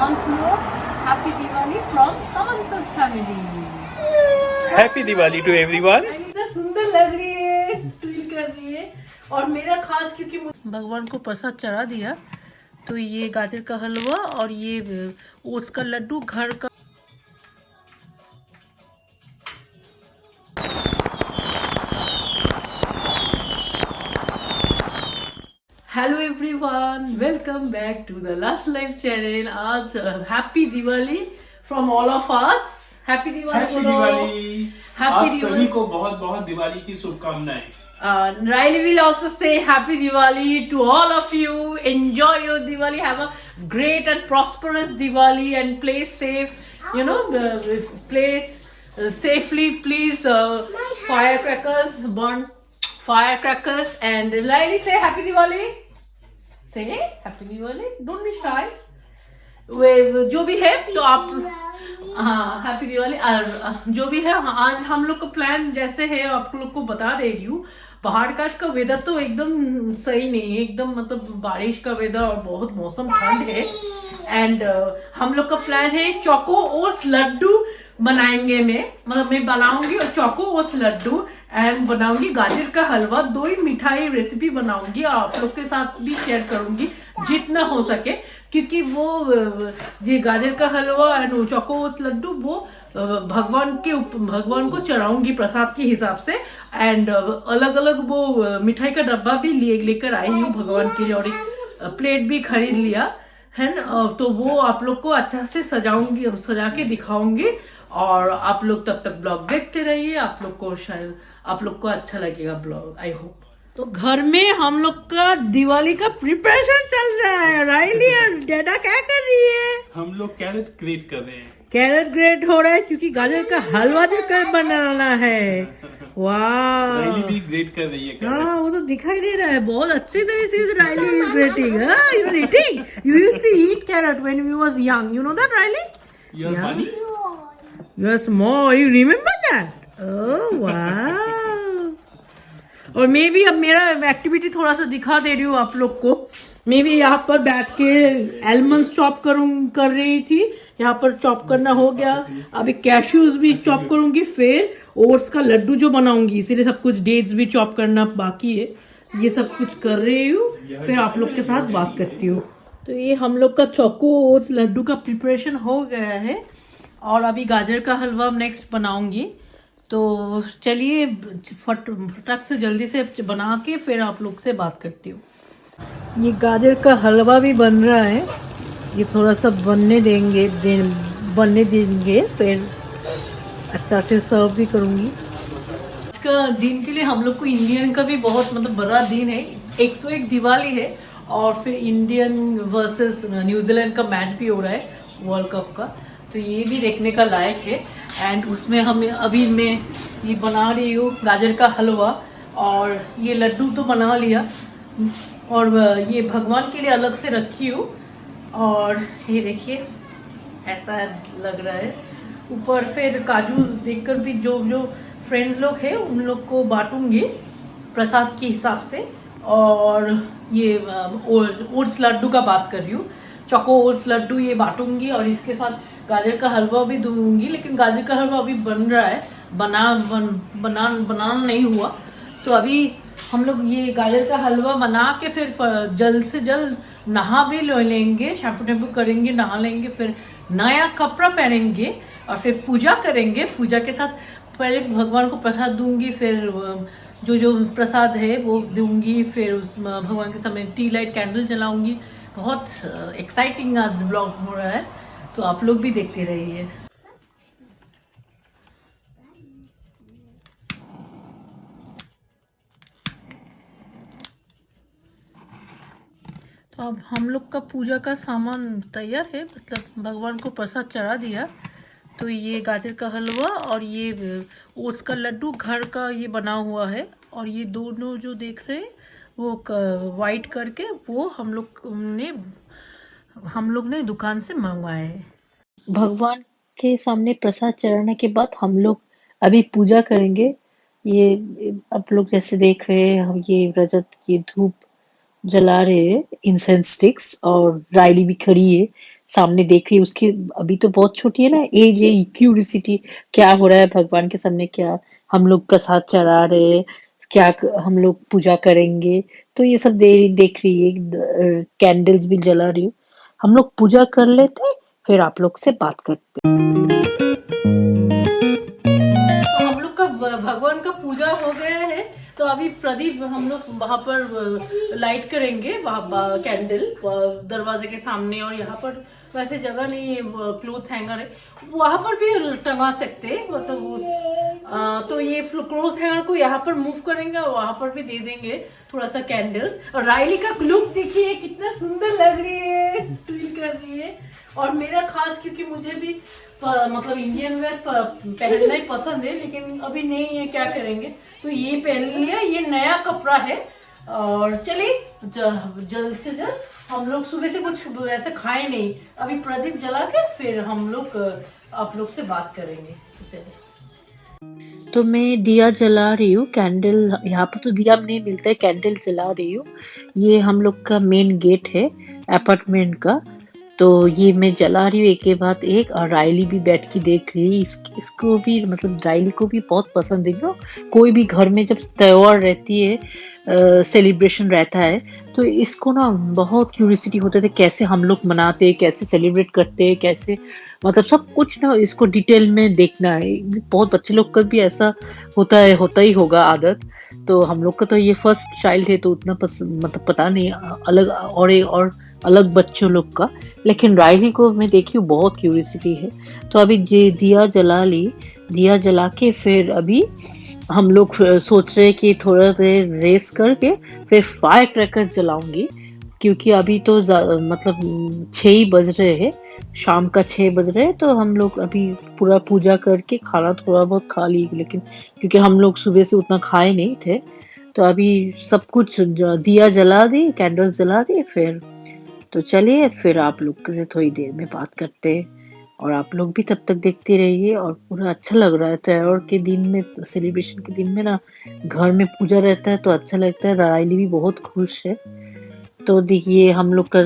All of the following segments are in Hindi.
once more, Happy Diwali from Samanta's family. Happy Diwali to everyone. इतना सुंदर लग रही है, फील कर रही है। और मेरा खास क्योंकि भगवान को प्रसाद चढ़ा दिया, तो ये गाजर का हलवा और ये ओट्स का लड्डू घर का। Hello everyone, welcome back to the Last Life channel. आज happy Diwali from all of us. Happy Diwali. Happy Diwali. Happy आप Diwali. सभी को बहुत बहुत दिवाली की शुभकामनाएं। Riley will also say happy Diwali to all of you. Enjoy your Diwali. Have a great and prosperous Diwali and play safe. You know, play safely. Please, firecrackers, burn firecrackers. And Riley, say happy Diwali. Say happy Diwali. Don't be shy. जो भी है तो आप, हाँ हैप्पी दिवाली। जो भी है, आज हम लोग का प्लान जैसे है आप लोग को बता दे रही हूँ। बाहर का आज का वेदर तो एकदम सही नहीं है, एकदम मतलब बारिश का वेदर और बहुत मौसम ठंड है। एंड हम लोग का प्लान है चोको ओट्स लड्डू बनाएंगे। मैं बनाऊंगी और चोको ओट्स लड्डू एंड बनाऊंगी गाजर का हलवा। दो ही मिठाई रेसिपी बनाऊंगी और आप लोग के साथ भी शेयर करूंगी जितना हो सके, क्योंकि वो ये गाजर का हलवा एंड चोको ओट्स लड्डू वो भगवान को चढ़ाऊंगी प्रसाद के हिसाब से। एंड अलग अलग वो मिठाई का डब्बा भी लेकर आई हूँ भगवान के लिए, और एक प्लेट भी खरीद लिया है ना। तो वो आप लोग को अच्छा से सजा के दिखाऊंगी, और आप लोग तब तक ब्लॉग देखते रहिए। आप लोग को अच्छा लगेगा ब्लॉग, आई होप। तो घर में हम लोग का दिवाली का प्रिपरेशन चल रहा है। राइली और डैडा क्या कर रही है? हम लोग कैरेट ग्रेट कर रहे हैं। कैरेट ग्रेट हो रहा है क्योंकि गाजर का हलवा जो बनाना है। वाह, राइली भी ग्रेट कर रही है कैरेट। हाँ वो तो दिखाई दे रहा है बहुत अच्छी तरह से। Riley is grating. You are eating, you used to eat carrot when you was young, you know that Riley? You're funny? You are small, you remember that? Oh wow. और मे भी अब मेरा एक्टिविटी थोड़ा सा दिखा दे रही हूँ आप लोग को। मे भी यहाँ पर बैठ के एलमंड्स चॉप कर रही थी, यहाँ पर चॉप करना हो गया। अभी कैश्यूज भी चॉप करूंगी, फिर ओट्स का लड्डू जो बनाऊंगी, इसीलिए सब कुछ डेट्स भी चॉप करना बाकी है। ये सब कुछ कर रही हूँ, फिर आप लोग के साथ बात करती हूँ। तो ये हम लोग का चोको ओट्स लड्डू का प्रिपरेशन हो गया है, और अभी गाजर का हलवा नेक्स्ट बनाऊंगी। तो चलिए फटाक से जल्दी से बना के फिर आप लोग से बात करती हूँ। ये गाजर का हलवा भी बन रहा है, ये थोड़ा सा बनने देंगे फिर अच्छा से सर्व भी करूँगी। इसका दिन के लिए हम लोग को इंडियन का भी बहुत मतलब बड़ा दिन है। एक तो एक दिवाली है, और फिर इंडियन वर्सेस न्यूजीलैंड का मैच भी हो रहा है वर्ल्ड कप का, तो ये भी देखने का लायक है। एंड उसमें मैं ये बना रही हूँ गाजर का हलवा, और ये लड्डू तो बना लिया, और ये भगवान के लिए अलग से रखी हूँ। और ये देखिए ऐसा लग रहा है। ऊपर फिर काजू देखकर भी जो फ्रेंड्स लोग हैं उन लोग को बांटूंगी प्रसाद के हिसाब से। और ये ओट्स लड्डू का बात कर रही हूँ, चोको ओट्स लड्डू ये बांटूंगी, और इसके साथ गाजर का हलवा भी दूंगी। लेकिन गाजर का हलवा अभी बन रहा है, बनाना नहीं हुआ। तो अभी हम लोग ये गाजर का हलवा बना के फिर जल्द से जल्द नहा भी लेंगे, शैम्पू करेंगे, नहा लेंगे, फिर नया कपड़ा पहनेंगे और फिर पूजा करेंगे। पूजा के साथ पहले भगवान को प्रसाद दूंगी, फिर जो प्रसाद है वो दूंगी, फिर उस भगवान के सामने टी लाइट कैंडल जलाऊंगी। बहुत एक्साइटिंग आज ब्लॉग हो रहा है, तो आप लोग भी देखते रहिए। तो अब हम लोग का पूजा का सामान तैयार है, मतलब भगवान को प्रसाद चढ़ा दिया। तो ये गाजर का हलवा और ये ओट्स का लड्डू घर का ये बना हुआ है, और ये दोनों जो देख रहे हैं वो वाइट करके वो हम लोग ने दुकान से मंगवाए हैं। भगवान के सामने प्रसाद चढ़ाने के बाद हम लोग अभी पूजा करेंगे। ये आप लोग जैसे देख रहे हैं, हम ये रजत की धूप जला रहे हैं इंसेंस स्टिक्स, और राइली भी खड़ी है सामने देख रही है। उसकी अभी तो बहुत छोटी है ना एज है, क्यूरियोसिटी क्या हो रहा है भगवान के सामने, क्या हम लोग प्रसाद चढ़ा रहे हैं, क्या हम लोग पूजा करेंगे, तो ये सब देख रही है। कैंडल्स भी जला रही हूँ। हम लोग पूजा कर लेते, फिर आप लोग से बात करते। तो हम लोग का भगवान का पूजा हो गया है। तो अभी प्रदीप हम लोग वहां पर लाइट करेंगे, वहाँ कैंडल दरवाजे के सामने, और यहाँ पर वैसे जगह नहीं है, क्लोथ हैंगर है, वहां पर भी टंगा सकते हैं, मतलब तो ये क्लोथ हैंगर को यहाँ पर मूव करेंगे और वहां पर भी दे देंगे थोड़ा सा कैंडल्स। और राइली का लुक देखिए कितना सुंदर लग रही है, फील कर रही है। और मेरा खास, क्योंकि मुझे भी मतलब इंडियन वेयर पहनना ही पसंद है, लेकिन अभी नहीं है, क्या करेंगे, तो ये पहन लिया। ये नया कपड़ा है। और चलिए जल्द से जल्द, हम लोग सुबह से कुछ ऐसे खाए नहीं, अभी प्रदीप जला के फिर हम लोग आप लोग से बात करेंगे। तो मैं दिया जला रही हूँ, कैंडल। यहाँ पर तो दिया नहीं मिलता है, कैंडल जला रही हूँ। ये हम लोग का मेन गेट है अपार्टमेंट का, तो ये मैं जला रही हूँ एक के बाद एक। और राइली भी बैठ के देख रही है। इसको भी, मतलब राइली को भी बहुत पसंद है ना। कोई भी घर में जब त्योहार रहती है, सेलिब्रेशन रहता है, तो इसको ना बहुत क्यूरियोसिटी होता है कैसे हम लोग मनाते हैं, कैसे सेलिब्रेट करते हैं, कैसे, मतलब सब कुछ ना इसको डिटेल में देखना है। बहुत बच्चे लोग का भी ऐसा होता ही होगा आदत। तो हम लोग का तो ये फर्स्ट चाइल्ड है, तो उतना मतलब पता नहीं अलग और अलग बच्चों लोग का। लेकिन राइली को मैं देखी हूँ बहुत क्यूरियोसिटी है। तो अभी दिया जला ली, दिया जला के फिर अभी हम लोग सोच रहे हैं कि थोड़ा देर रेस्ट करके फिर फायर क्रैकर्स जलाऊंगी, क्योंकि अभी तो मतलब 6 ही बज रहे हैं, शाम का 6 बज रहे हैं। तो हम लोग अभी पूरा पूजा करके खाना थोड़ा बहुत खा ली, लेकिन क्योंकि हम लोग सुबह से उतना खाए नहीं थे, तो अभी सब कुछ दिया जला दी, कैंडल्स जला दी फिर। तो चलिए फिर आप लोग से थोड़ी देर में बात करते हैं, और आप लोग भी तब तक देखते रहिए। और पूरा अच्छा लग रहा है त्योहार के दिन में, सेलिब्रेशन के दिन में ना, घर में पूजा रहता है तो अच्छा लगता है। राइली भी बहुत खुश है। तो देखिए हम लोग का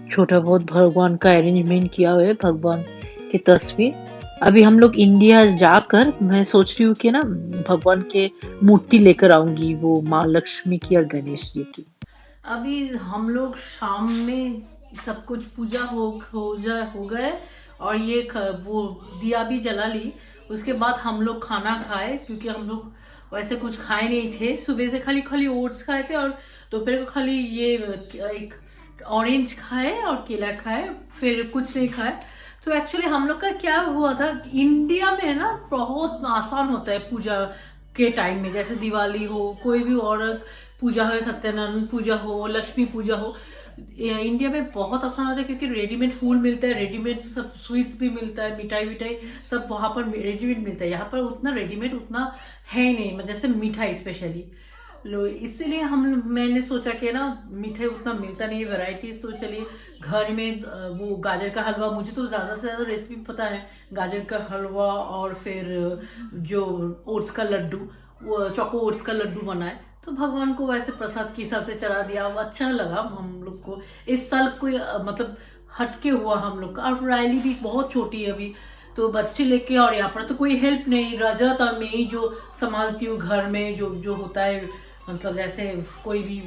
छोटा बहुत भगवान का अरेंजमेंट किया हुआ है, भगवान की तस्वीर। अभी हम लोग इंडिया जाकर मैं सोच रही हूँ कि ना भगवान के मूर्ति लेकर आऊंगी, वो माँ लक्ष्मी की और गणेश जी की। अभी हम लोग शाम में सब कुछ पूजा हो गए, और ये वो दिया भी जला ली। उसके बाद हम लोग खाना खाए, क्योंकि हम लोग वैसे कुछ खाए नहीं थे, सुबह से खाली ओट्स खाए थे, और दोपहर को खाली ये एक ऑरेंज खाए और केला खाए, फिर कुछ नहीं खाए। तो एक्चुअली हम लोग का क्या हुआ था, इंडिया में ना बहुत आसान होता है पूजा के टाइम में, जैसे दिवाली हो, कोई भी और पूजा हो, सत्यनारायण पूजा हो, लक्ष्मी पूजा हो, इंडिया में बहुत आसान होता है, क्योंकि रेडीमेड फूल मिलता है, रेडीमेड सब स्वीट्स भी मिलता है, मिठाई विठाई सब वहाँ पर रेडीमेड मिलता है। यहाँ पर उतना रेडीमेड उतना है नहीं, मतलब जैसे मिठाई स्पेशली लो, इसीलिए मैंने सोचा कि ना मिठाई उतना मिलता नहीं है, वैरायटीज, तो चलिए घर में वो गाजर का हलवा, मुझे तो ज़्यादा से ज़्यादा रेसिपी पता है, गाजर का हलवा, और फिर जो ओट्स का लड्डू, वो चोको ओट्स का लड्डू बनाए, तो भगवान को वैसे प्रसाद के हिसाब से चढ़ा दिया। अच्छा लगा हम लोग को। इस साल कोई मतलब हटके हुआ हम लोग का। और राइली भी बहुत छोटी है अभी, तो बच्चे लेके, और यहाँ पर तो कोई हेल्प नहीं, रजत और मैं ही जो संभालती हूँ घर में, जो जो होता है, मतलब जैसे कोई भी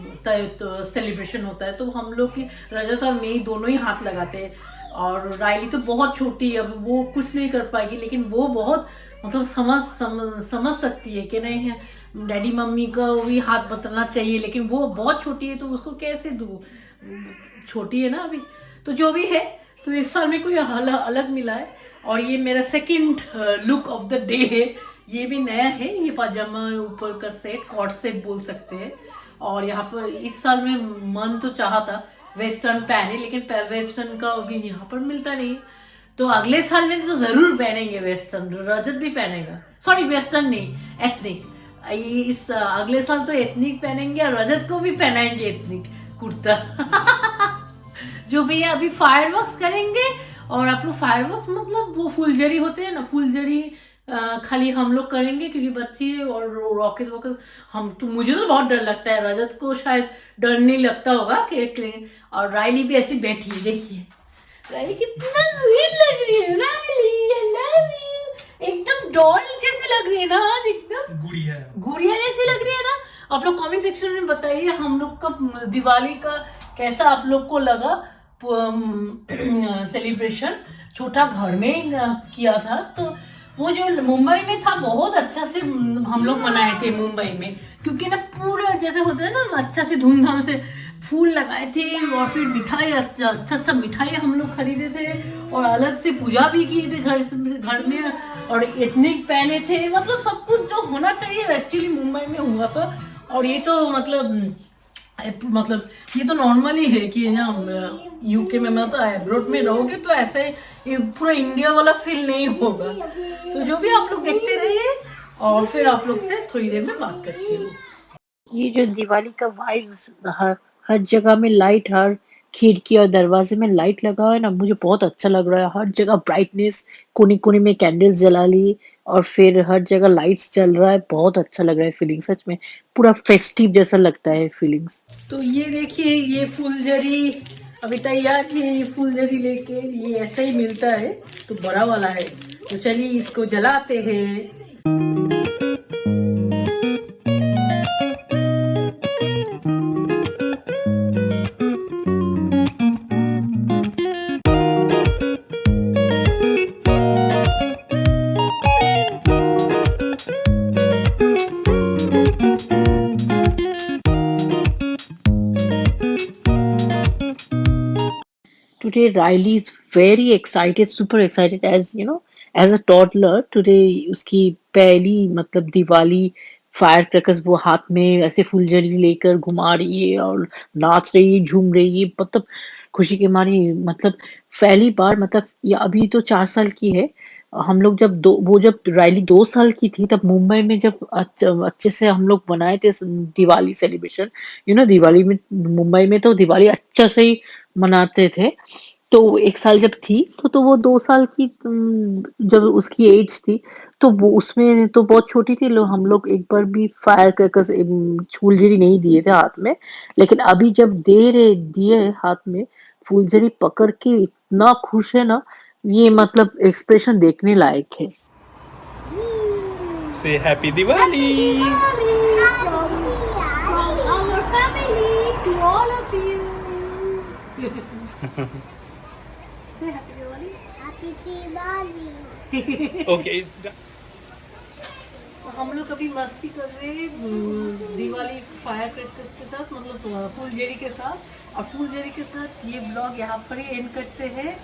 तो सेलिब्रेशन होता है, तो हम लोग की रजत और मैं ही दोनों ही हाथ लगाते हैं। और राइली तो बहुत छोटी है, अब वो कुछ नहीं कर पाएगी, लेकिन वो बहुत मतलब समझ सकती है कि नहीं है, डैडी मम्मी का भी हाथ बदलना चाहिए, लेकिन वो बहुत छोटी है, तो उसको कैसे दूँ, छोटी है ना अभी। तो जो भी है, तो इस साल में कोई अलग मिला है। और ये मेरा second look of the day है, ये भी नया है, ये पाजामा ऊपर का सेट, कॉट सेट बोल सकते हैं। और यहाँ पर इस साल में मन तो चाहा था वेस्टर्न पहने, लेकिन वेस्टर्न का अभी यहाँ पर मिलता नहीं, तो अगले साल में तो जरूर पहनेंगे वेस्टर्न। रजत भी पहनेगा, सॉरी वेस्टर्न नहीं, एथनिक। इस अगले साल तो एथनिक पहनेंगे, और रजत को भी पहनाएंगे एथनिक कुर्ता। जो भी है, अभी फायरवर्क्स करेंगे। और आप लोग फायरवर्क्स मतलब वो फुलझड़ी होते हैं ना, फुलझड़ी खाली हम लोग करेंगे क्योंकि बच्चे और रॉकेट वॉकेट हम तो मुझे तो बहुत डर लगता है, रजत को शायद डर नहीं लगता होगा केक लेंगे। और रायली भी ऐसी बैठी है, देखिए रायली कितना स्वीट लग रही है। रायली आई लव यू, एकदम डॉल जैसे लग रही है ना आज, एकदम गुड़िया जैसी लग रही है ना। आप लोग कमेंट सेक्शन में बताइए हम लोग का दिवाली का कैसा आप लोग को लगा सेलिब्रेशन। छोटा घर में किया था, तो वो जो मुंबई में था बहुत अच्छा से हम लोग मनाए थे मुंबई में, क्योंकि ना पूरा जैसे होता है ना अच्छा से धूमधाम से फूल लगाए थे और फिर मिठाई अच्छा मिठाई हम लोग खरीदे थे और अलग से पूजा भी किए थे घर में और एथनिक पहने थे। मतलब सब कुछ जो होना चाहिए एक्चुअली मुंबई में हुआ था। और ये तो मतलब ये तो नॉर्मल ही है कि ना यूके में मतलब अब्रॉड में रहोगे तो ऐसे पूरा इंडिया वाला फील नहीं होगा। तो जो भी आप लोग देखते रहिए और फिर आप लोग से थोड़ी देर में बात करती हूँ। ये जो दिवाली का वाइब्स, हर जगह में लाइट, हर खिड़की और दरवाजे में लाइट लगा हुआ है ना, मुझे बहुत अच्छा लग रहा है। हर जगह ब्राइटनेस, कोने कोने में कैंडल्स जला ली और फिर हर जगह लाइट्स चल रहा है। बहुत अच्छा लग रहा है फीलिंग, सच में पूरा फेस्टिव जैसा लगता है फीलिंग्स। तो ये देखिए ये फुलझड़ी अभी तैयार की है, ये फुलझड़ी लेके ये ऐसे ही मिलता है तो बड़ा वाला है। तो चलिए इसको जलाते हैं। Today Riley is very excited, super excited, as a toddler. Today उसकी पहली मतलब दिवाली फायर क्रैकर्स वो हाथ में ऐसे फुलझड़ी लेकर घुमा रही है और नाच रही है, झूम रही है, मतलब खुशी के मारी। मतलब पहली बार, मतलब ये अभी तो 4 साल की है। हम लोग जब रायली 2 साल की थी तब मुंबई में जब अच्छे से हम लोग बनाए थे दिवाली सेलिब्रेशन। दिवाली में मुंबई में तो दिवाली अच्छा से ही मनाते थे। तो 1 साल जब थी तो वो 2 साल की जब उसकी एज थी तो वो उसमें तो बहुत छोटी थी। हम लोग एक बार भी फायर क्रैकर्स फुलझड़ी नहीं दिए थे हाथ में। लेकिन अभी जब दिए हाथ में फुलझड़ी पकड़ के इतना खुश है ना, ये मतलब एक्सप्रेशन देखने लायक है। Say happy Diwali. From our family to all of you. Say happy Diwali. Happy Diwali. Okay, it's done. हम लोग अभी मस्ती कर रहे हैं दिवाली फायर क्रैकर्स के साथ, मतलब फुलझड़ी के साथ। और फुलझड़ी के साथ ये ब्लॉग यहाँ पर ही एंड करते हैं।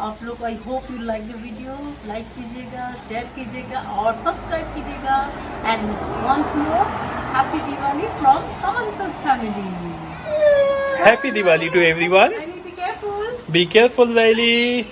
आप लोग I hope you like the video, like कीजिएगा, शेयर कीजिएगा और सब्सक्राइब कीजिएगा। And once more happy Diwali from Samantha's family. Happy Diwali to everyone. Riley, be careful. Be careful, Riley.